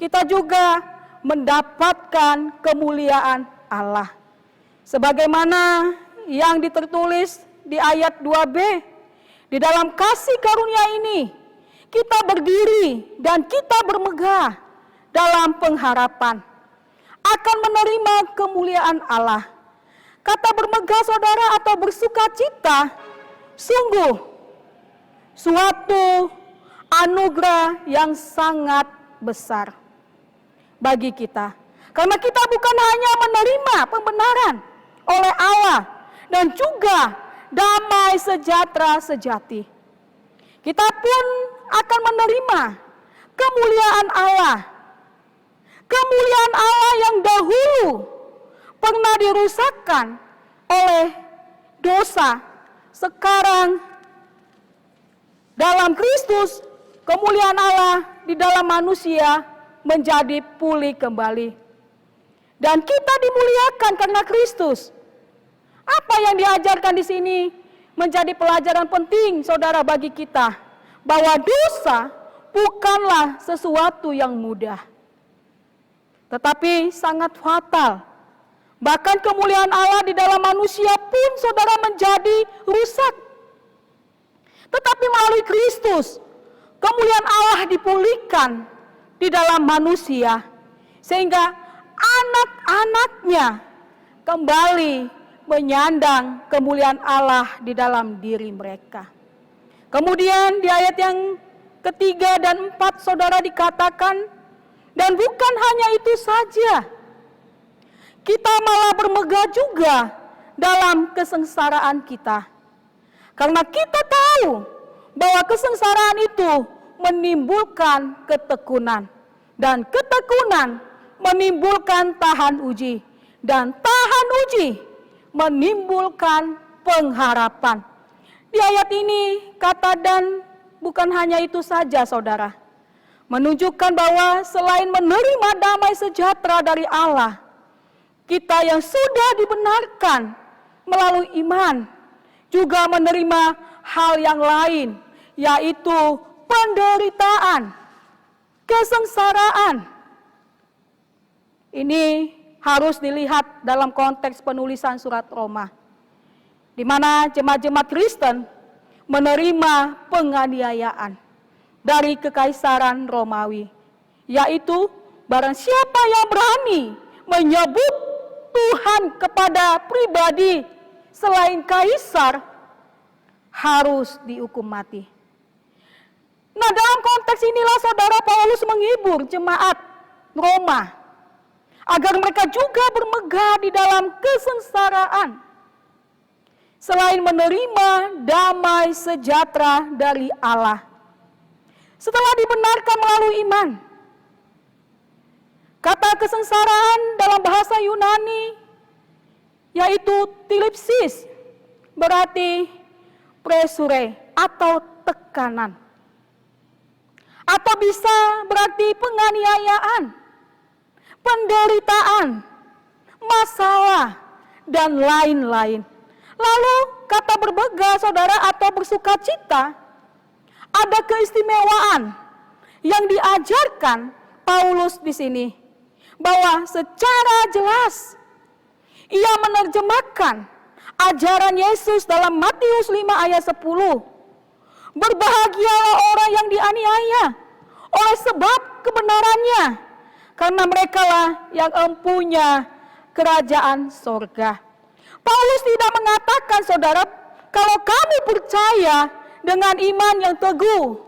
kita juga mendapatkan kemuliaan Allah. Sebagaimana yang tertulis di ayat 2b, di dalam kasih karunia ini, kita berdiri dan kita bermegah dalam pengharapan akan menerima kemuliaan Allah. Kata bermegah, saudara, atau bersukacita, sungguh suatu anugerah yang sangat besar bagi kita. Karena kita bukan hanya menerima pembenaran oleh Allah dan juga damai sejahtera sejati, kita pun akan menerima kemuliaan Allah. Kemuliaan Allah yang dahulu pernah dirusakkan oleh dosa, sekarang dalam Kristus kemuliaan Allah di dalam manusia menjadi pulih kembali. Dan kita dimuliakan karena Kristus. Apa yang diajarkan di sini menjadi pelajaran penting saudara bagi kita, bahwa dosa bukanlah sesuatu yang mudah, tetapi sangat fatal. Bahkan kemuliaan Allah di dalam manusia pun saudara menjadi rusak. Tetapi melalui Kristus, kemuliaan Allah dipulihkan di dalam manusia, sehingga anak-anaknya kembali menyandang kemuliaan Allah di dalam diri mereka. Kemudian di ayat yang ketiga dan 4 saudara dikatakan, dan bukan hanya itu saja, kita malah bermegah juga dalam kesengsaraan kita. Karena kita tahu bahwa kesengsaraan itu menimbulkan ketekunan, dan ketekunan menimbulkan tahan uji, dan tahan uji menimbulkan pengharapan. Di ayat ini kata "dan" bukan hanya itu saja saudara, menunjukkan bahwa selain menerima damai sejahtera dari Allah, kita yang sudah dibenarkan melalui iman juga menerima hal yang lain, yaitu penderitaan, kesengsaraan. Ini harus dilihat dalam konteks penulisan surat Roma, di mana jemaat-jemaat Kristen menerima penganiayaan dari kekaisaran Romawi, yaitu barang siapa yang berani menyebut Tuhan kepada pribadi selain kaisar harus dihukum mati. Nah, dalam konteks inilah saudara Paulus menghibur jemaat Roma agar mereka juga bermegah di dalam kesengsaraan, selain menerima damai sejahtera dari Allah setelah dibenarkan melalui iman. Kata kesengsaraan dalam bahasa Yunani yaitu tilipsis, berarti presure atau tekanan, atau bisa berarti penganiayaan, penderitaan, masalah, dan lain-lain. Lalu kata bermegah saudara atau bersukacita, ada keistimewaan yang diajarkan Paulus di sini, bahwa secara jelas ia menerjemahkan ajaran Yesus dalam Matius 5 ayat 10. Berbahagialah orang yang dianiaya oleh sebab kebenarannya, karena merekalah yang empunya kerajaan sorga. Paulus tidak mengatakan saudara, kalau kamu percaya dengan iman yang teguh,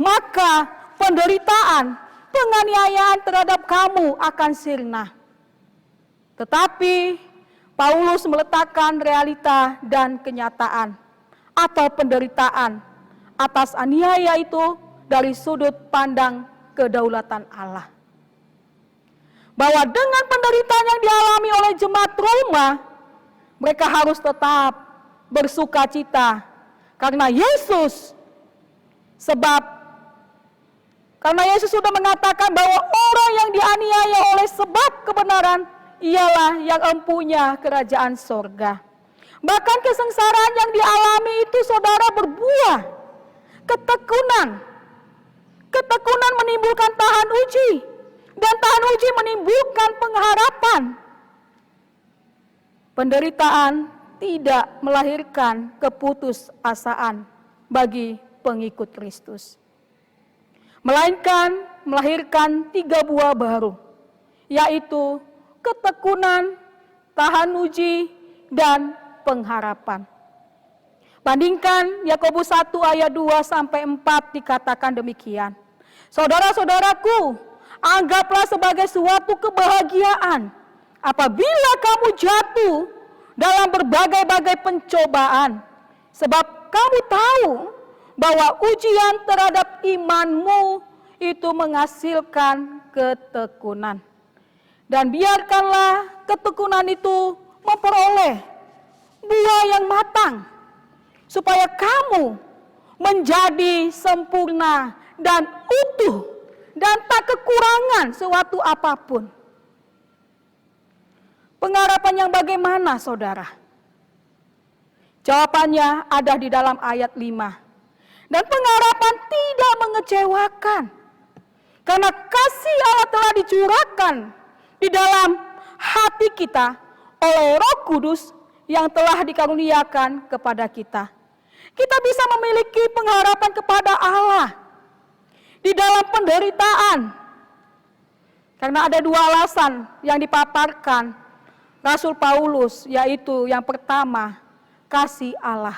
maka penderitaan, penganiayaan terhadap kamu akan sirna. Tetapi Paulus meletakkan realita dan kenyataan atau penderitaan atas aniaya itu dari sudut pandang kedaulatan Allah. Bahwa dengan penderitaan yang dialami oleh jemaat Roma, mereka harus tetap bersukacita karena Yesus. Karena Yesus sudah mengatakan bahwa orang yang dianiaya oleh sebab kebenaran ialah yang empunya kerajaan sorga. Bahkan kesengsaraan yang dialami itu saudara berbuah ketekunan. Ketekunan menimbulkan tahan uji, dan tahan uji menimbulkan pengharapan. Penderitaan tidak melahirkan keputusasaan bagi pengikut Kristus, melainkan melahirkan 3 buah baru, yaitu ketekunan, tahan uji, dan pengharapan. Bandingkan Yakobus 1 ayat 2 sampai 4 dikatakan demikian. Saudara-saudaraku, anggaplah sebagai suatu kebahagiaan apabila kamu jatuh dalam berbagai-bagai pencobaan, sebab kamu tahu bahwa ujian terhadap imanmu itu menghasilkan ketekunan. Dan biarkanlah ketekunan itu memperoleh buah yang matang, supaya kamu menjadi sempurna dan utuh dan tak kekurangan suatu apapun. Pengharapan yang bagaimana saudara? Jawabannya ada di dalam ayat 5. Dan pengharapan tidak mengecewakan. Karena kasih Allah telah dicurahkan di dalam hati kita oleh Roh Kudus yang telah dikaruniakan kepada kita. Kita bisa memiliki pengharapan kepada Allah di dalam penderitaan. Karena ada dua alasan yang dipaparkan Rasul Paulus, yaitu yang pertama, kasih Allah.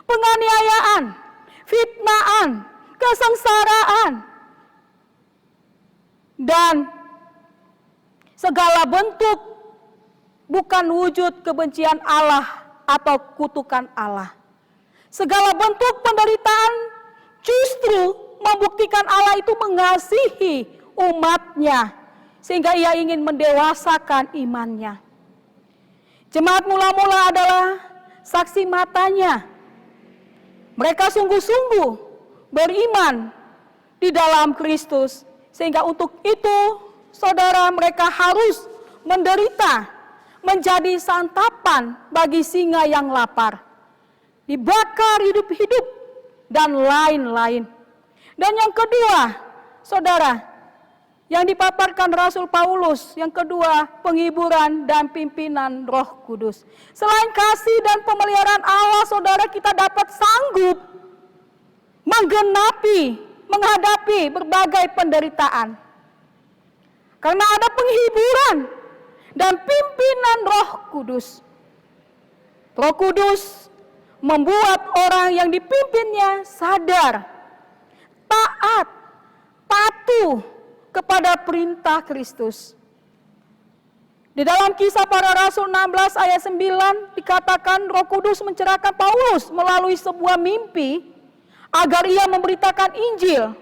Penganiayaan, fitnaan, kesengsaraan, dan segala bentuk bukan wujud kebencian Allah atau kutukan Allah. Segala bentuk penderitaan justru membuktikan Allah itu mengasihi umatnya, sehingga ia ingin mendewasakan imannya. Jemaat mula-mula adalah saksi matanya. Mereka sungguh-sungguh beriman di dalam Kristus, sehingga untuk itu saudara, mereka harus menderita, menjadi santapan bagi singa yang lapar, dibakar hidup-hidup, dan lain-lain. Dan yang kedua, saudara, yang dipaparkan Rasul Paulus, yang kedua, penghiburan dan pimpinan Roh Kudus. Selain kasih dan pemeliharaan Allah, saudara, kita dapat sanggup menghadapi berbagai penderitaan. Karena ada penghiburan dan pimpinan Roh Kudus. Roh Kudus membuat orang yang dipimpinnya sadar, taat, patuh kepada perintah Kristus. Di dalam Kisah Para Rasul 16 ayat 9 dikatakan Roh Kudus mencerahkan Paulus melalui sebuah mimpi agar ia memberitakan Injil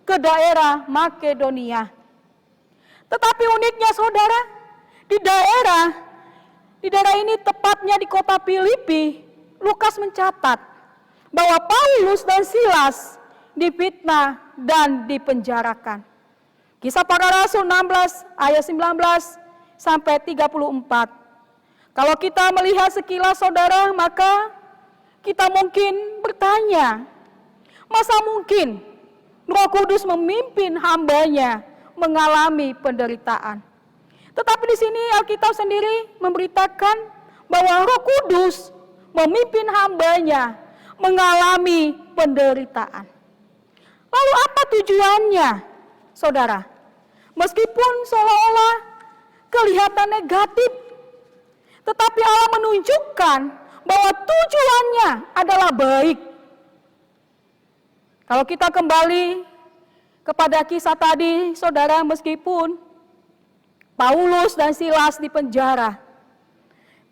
ke daerah Makedonia. Tetapi uniknya saudara, di daerah ini tepatnya di kota Filipi, Lukas mencatat bahwa Paulus dan Silas difitnah dan dipenjarakan. Kisah Para Rasul 16 ayat 19 sampai 34. Kalau kita melihat sekilas saudara, maka kita mungkin bertanya, masa mungkin Roh Kudus memimpin hambanya mengalami penderitaan? Tetapi di sini Alkitab sendiri memberitakan bahwa Roh Kudus memimpin hambanya mengalami penderitaan. Lalu apa tujuannya, saudara? Meskipun seolah-olah kelihatan negatif, tetapi Allah menunjukkan bahwa tujuannya adalah baik. Kalau kita kembali kepada kisah tadi, saudara, meskipun Paulus dan Silas dipenjara,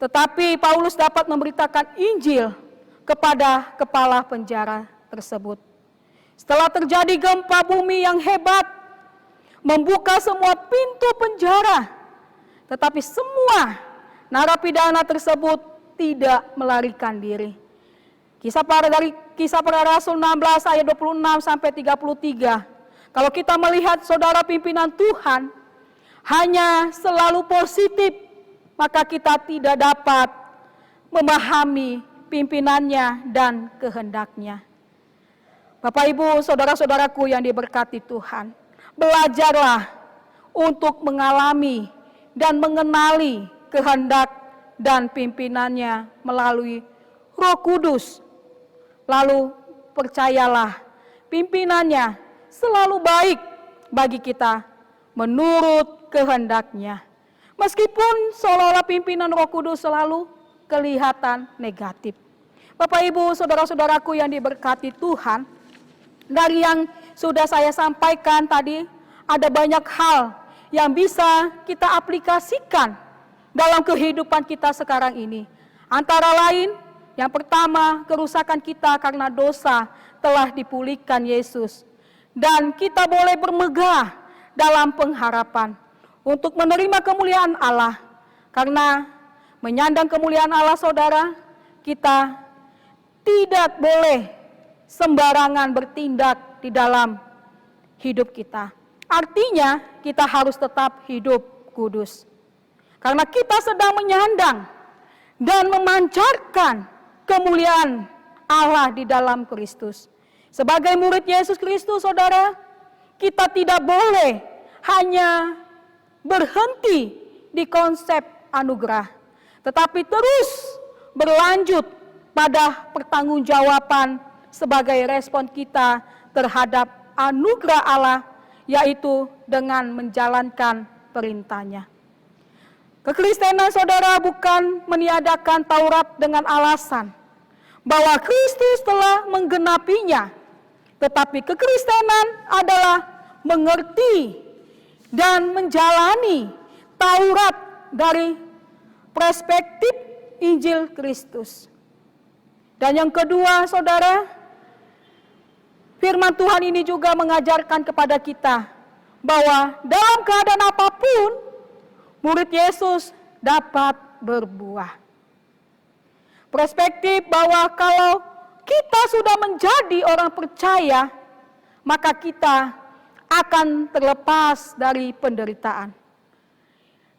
tetapi Paulus dapat memberitakan Injil kepada kepala penjara tersebut. Setelah terjadi gempa bumi yang hebat, membuka semua pintu penjara, tetapi semua narapidana tersebut tidak melarikan diri. Kisah Para Rasul 16 ayat 26 sampai 33. Kalau kita melihat saudara pimpinan Tuhan hanya selalu positif, maka kita tidak dapat memahami pimpinannya dan kehendaknya. Bapak Ibu, saudara-saudaraku yang diberkati Tuhan, belajarlah untuk mengalami dan mengenali kehendak dan pimpinannya melalui Roh Kudus. Lalu percayalah, pimpinannya selalu baik bagi kita menurut kehendaknya. Meskipun seolah-olah pimpinan Roh Kudus selalu kelihatan negatif. Bapak Ibu, saudara-saudaraku yang diberkati Tuhan, dari yang sudah saya sampaikan tadi, ada banyak hal yang bisa kita aplikasikan dalam kehidupan kita sekarang ini. Antara lain, yang pertama, kerusakan kita karena dosa telah dipulihkan Yesus. Dan kita boleh bermegah dalam pengharapan untuk menerima kemuliaan Allah. Karena menyandang kemuliaan Allah, saudara, kita tidak boleh sembarangan bertindak di dalam hidup kita. Artinya kita harus tetap hidup kudus. Karena kita sedang menyandang dan memancarkan kemuliaan Allah di dalam Kristus. Sebagai murid Yesus Kristus, saudara, kita tidak boleh hanya berhenti di konsep anugerah, tetapi terus berlanjut pada pertanggungjawaban sebagai respon kita terhadap anugerah Allah, yaitu dengan menjalankan perintahnya. Kekristenan, saudara, bukan meniadakan Taurat dengan alasan bahwa Kristus telah menggenapinya, tetapi kekristenan adalah mengerti dan menjalani Taurat dari perspektif Injil Kristus. Dan yang kedua, saudara, firman Tuhan ini juga mengajarkan kepada kita bahwa dalam keadaan apapun, murid Yesus dapat berbuah. Perspektif bahwa kalau kita sudah menjadi orang percaya, maka kita akan terlepas dari penderitaan.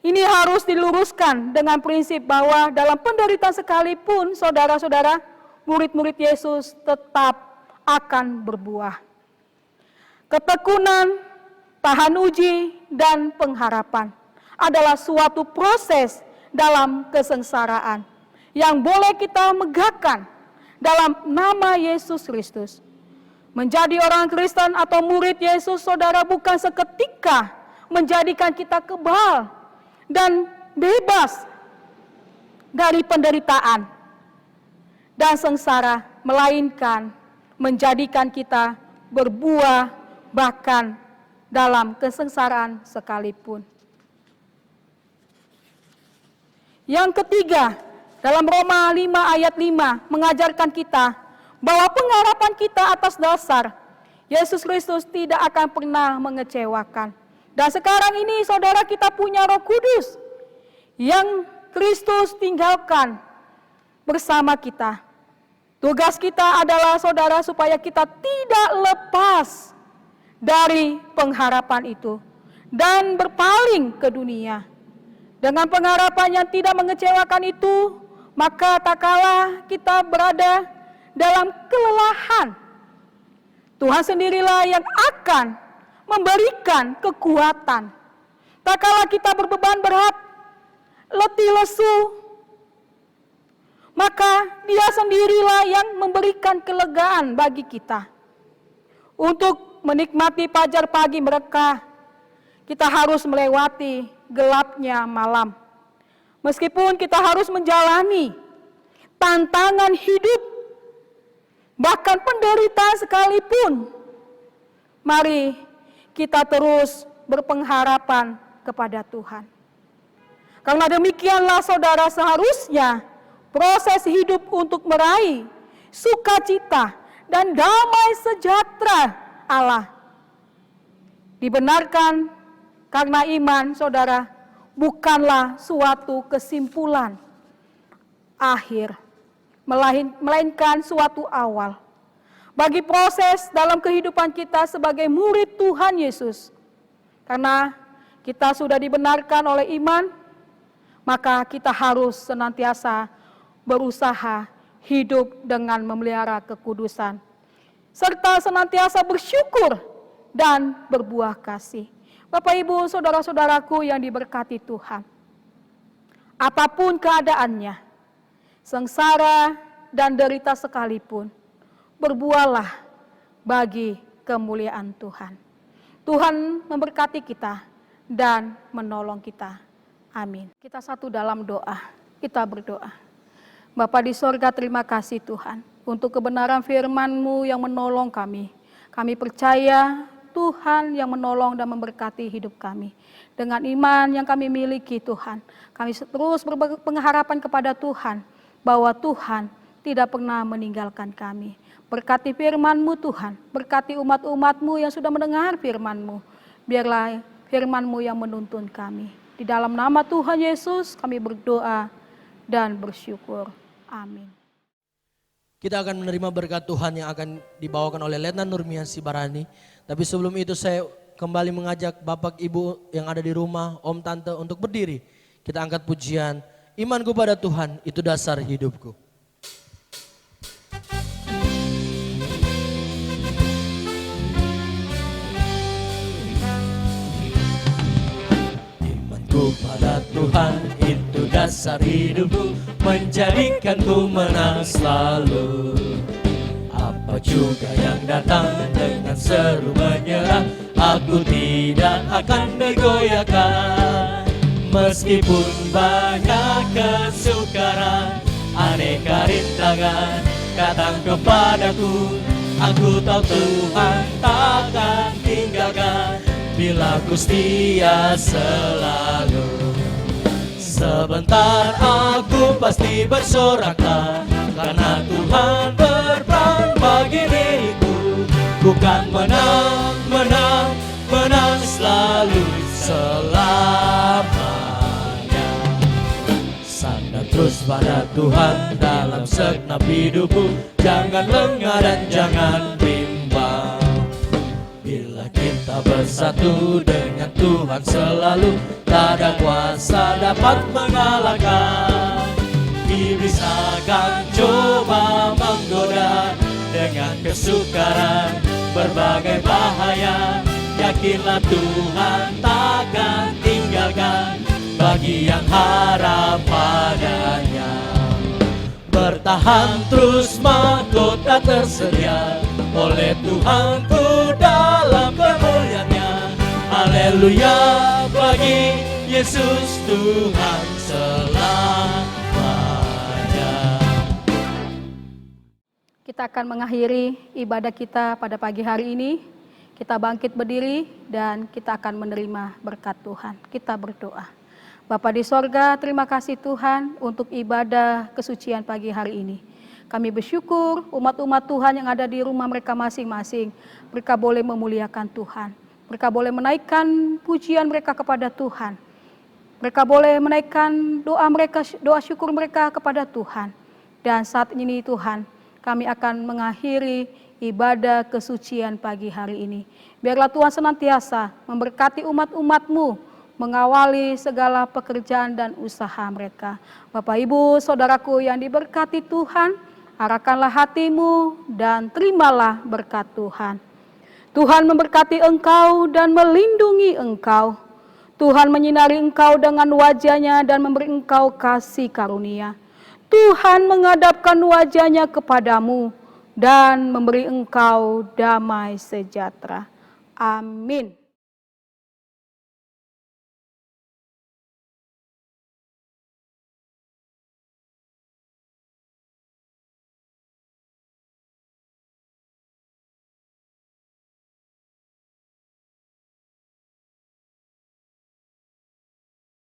Ini harus diluruskan dengan prinsip bahwa dalam penderitaan sekalipun, saudara-saudara, murid-murid Yesus tetap akan berbuah. Ketekunan, tahan uji, dan pengharapan adalah suatu proses dalam kesengsaraan yang boleh kita megahkan dalam nama Yesus Kristus. Menjadi orang Kristen atau murid Yesus, saudara, bukan seketika menjadikan kita kebal dan bebas dari penderitaan dan sengsara, melainkan menjadikan kita berbuah bahkan dalam kesengsaraan sekalipun. Yang ketiga, dalam Roma 5 ayat 5 mengajarkan kita bahwa pengharapan kita atas dasar Yesus Kristus tidak akan pernah mengecewakan. Dan sekarang ini, saudara, kita punya Roh Kudus yang Kristus tinggalkan bersama kita. Tugas kita adalah, saudara, supaya kita tidak lepas dari pengharapan itu dan berpaling ke dunia. Dengan pengharapan yang tidak mengecewakan itu, maka tak kalah kita berada dalam kelelahan, Tuhan sendirilah yang akan memberikan kekuatan. Tak kalah kita berbeban berat, letih lesu, maka Dia sendirilah yang memberikan kelegaan bagi kita. Untuk menikmati fajar pagi mereka, kita harus melewati gelapnya malam. Meskipun kita harus menjalani tantangan hidup, bahkan penderitaan sekalipun, mari kita terus berpengharapan kepada Tuhan. Karena demikianlah, saudara, seharusnya proses hidup untuk meraih sukacita dan damai sejahtera Allah dibenarkan karena iman, saudara, bukanlah suatu kesimpulan akhir, melainkan suatu awal bagi proses dalam kehidupan kita sebagai murid Tuhan Yesus. Karena kita sudah dibenarkan oleh iman, maka kita harus senantiasa berusaha hidup dengan memelihara kekudusan, serta senantiasa bersyukur dan berbuah kasih. Bapak, Ibu, saudara-saudaraku yang diberkati Tuhan, apapun keadaannya, sengsara dan derita sekalipun, berbuahlah bagi kemuliaan Tuhan. Tuhan memberkati kita dan menolong kita. Amin. Kita satu dalam doa, kita berdoa. Bapa di sorga, terima kasih Tuhan untuk kebenaran firman-Mu yang menolong kami. Kami percaya Tuhan yang menolong dan memberkati hidup kami. Dengan iman yang kami miliki Tuhan, kami terus berpengharapan kepada Tuhan bahwa Tuhan tidak pernah meninggalkan kami. Berkati firman-Mu Tuhan, berkati umat-umat-Mu yang sudah mendengar firman-Mu. Biarlah firman-Mu yang menuntun kami. Di dalam nama Tuhan Yesus kami berdoa dan bersyukur. Amin. Kita akan menerima berkat Tuhan yang akan dibawakan oleh Letnan Nurmian Sibarani. Tapi sebelum itu saya kembali mengajak Bapak Ibu yang ada di rumah, Om Tante untuk berdiri. Kita angkat pujian, imanku pada Tuhan itu dasar hidupku. dasar hidupku, menjadikanku menang selalu. Apa juga yang datang dengan seru menyerang, aku tidak akan digoyahkan. Meskipun banyak kesukaran, aneka rintangan datang kepadaku, aku tahu Tuhan takkan tinggalkan bila ku setia selalu. Sebentar aku pasti bersoraklah, karena Tuhan berperan bagi diriku. Bukan menang, menang, menang selalu selamanya. Sandar terus pada Tuhan dalam segenap hidupku, jangan lengah dan jangan bimbang. Bila kita bersatu dengan Tuhan selalu, tak ada kuasa dapat mengalahkan. Iblis akan coba menggoda dengan kesukaran, berbagai bahaya. Yakinlah Tuhan takkan tinggalkan bagi yang harap padanya. Bertahan terus, mahkota tersedia oleh Tuhanku dalam kemuliaannya. Haleluya bagi Yesus Tuhan selamanya. Kita akan mengakhiri ibadah kita pada pagi hari ini. Kita bangkit berdiri dan kita akan menerima berkat Tuhan. Kita berdoa. Bapa di sorga, terima kasih Tuhan untuk ibadah kesucian pagi hari ini. Kami bersyukur umat-umat Tuhan yang ada di rumah mereka masing-masing. Mereka boleh memuliakan Tuhan. Mereka boleh menaikkan pujian mereka kepada Tuhan. Mereka boleh menaikkan doa mereka, doa syukur mereka kepada Tuhan. Dan saat ini Tuhan, kami akan mengakhiri ibadah kesucian pagi hari ini. Biarlah Tuhan senantiasa memberkati umat-umat-Mu, mengawali segala pekerjaan dan usaha mereka. Bapak Ibu Saudaraku yang diberkati Tuhan, arahkanlah hatimu dan terimalah berkat Tuhan. Tuhan memberkati engkau dan melindungi engkau. Tuhan menyinari engkau dengan wajah-Nya dan memberi engkau kasih karunia. Tuhan menghadapkan wajah-Nya kepadamu dan memberi engkau damai sejahtera. Amin.